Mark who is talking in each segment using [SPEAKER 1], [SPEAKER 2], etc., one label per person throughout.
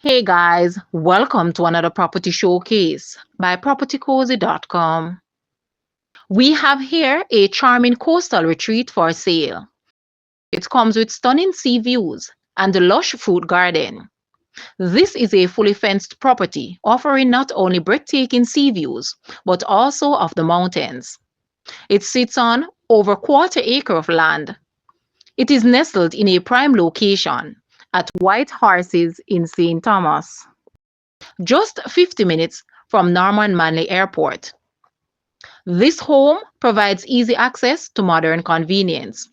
[SPEAKER 1] Hey guys, welcome to another property showcase by propertycozy.com. We have here a charming coastal retreat for sale. It comes with stunning sea views and a lush fruit garden. This is a fully fenced property offering not only breathtaking sea views but also of the mountains. It sits on over quarter acre of land. It is nestled in a prime location at White Horses in St. Thomas, just 50 minutes from Norman Manley Airport. This home provides easy access to modern convenience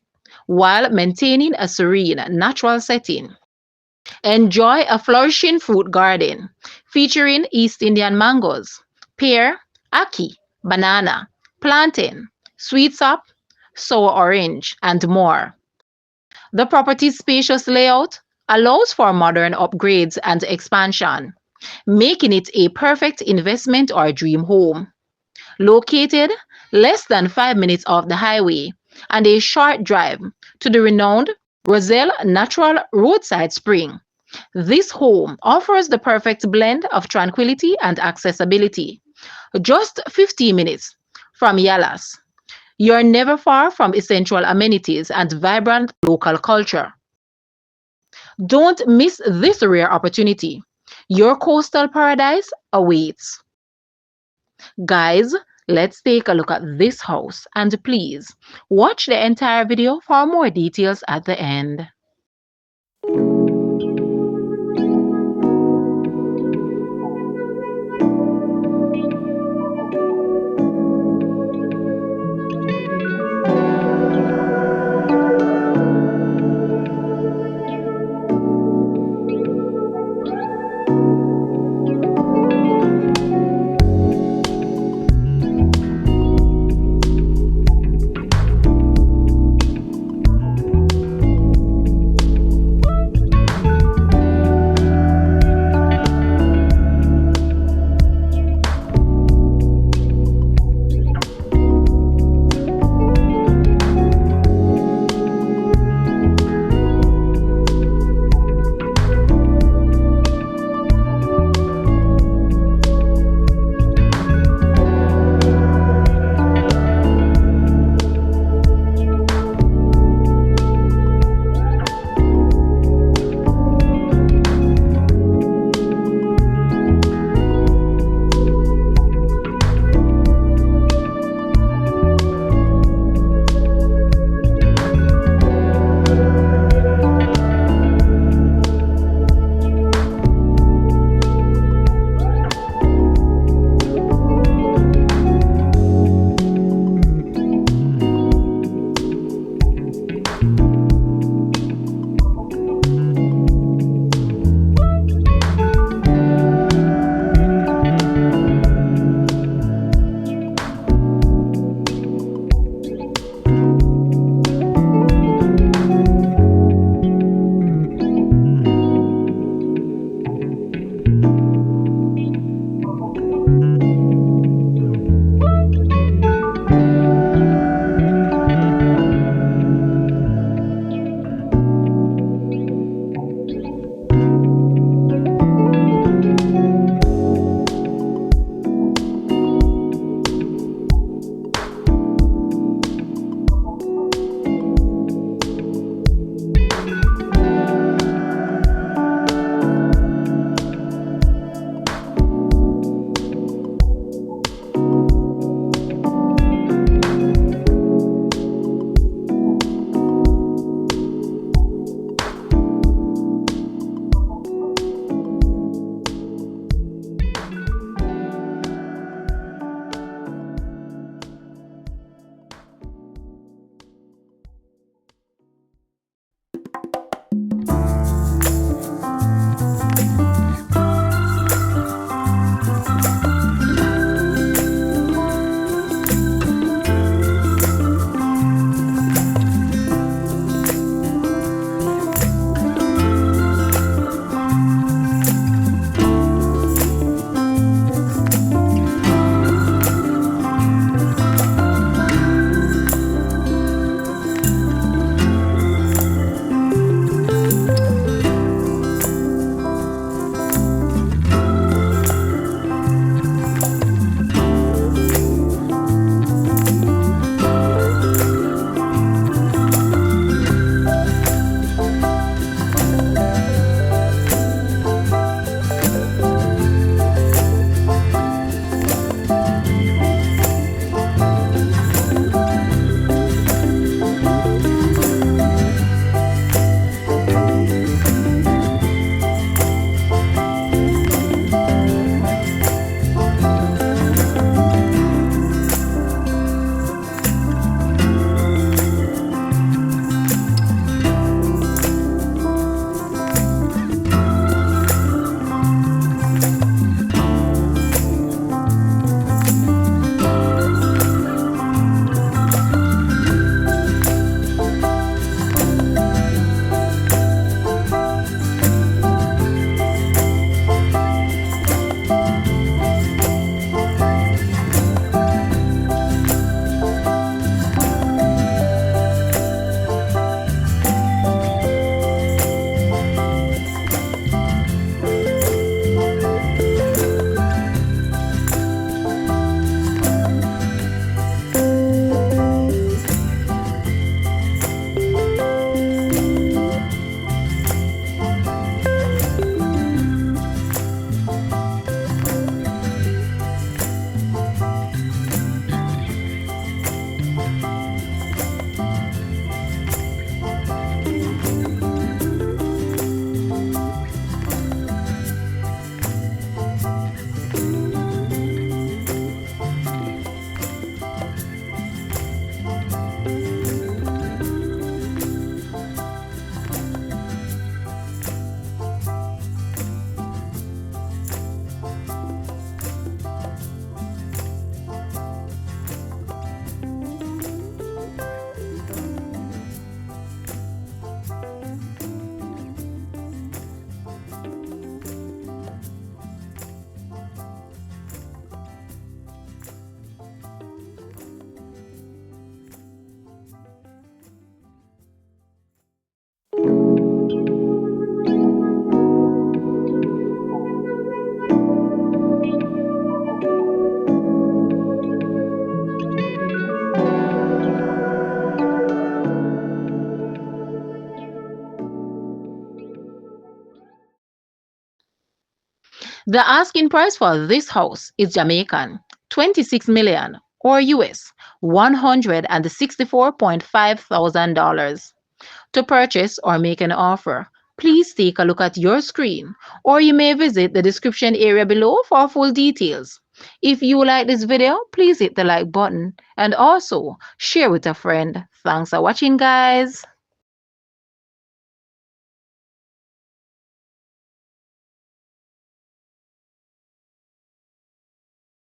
[SPEAKER 1] while maintaining a serene, natural setting. Enjoy a flourishing fruit garden featuring East Indian mangoes, pear, ackee, banana, plantain, sweetsop, sour orange, and more. The property's spacious layout allows for modern upgrades and expansion, making it a perfect investment or dream home. Located less than 5 minutes off the highway and a short drive to the renowned Rozelle Natural Roadside Spring, this home offers the perfect blend of tranquility and accessibility. Just 15 minutes from Yallahs. You're never far from essential amenities and vibrant local culture. Don't miss this rare opportunity. Your coastal paradise awaits. Guys, let's take a look at this house and please watch the entire video for more details at the end. The asking price for this house is Jamaican 26 million or US $164.5 thousand dollars. To purchase or make an offer, please take a look at your screen or you may visit the description area below for full details. If you like this video, please hit the like button and also share with a friend. Thanks for watching, guys.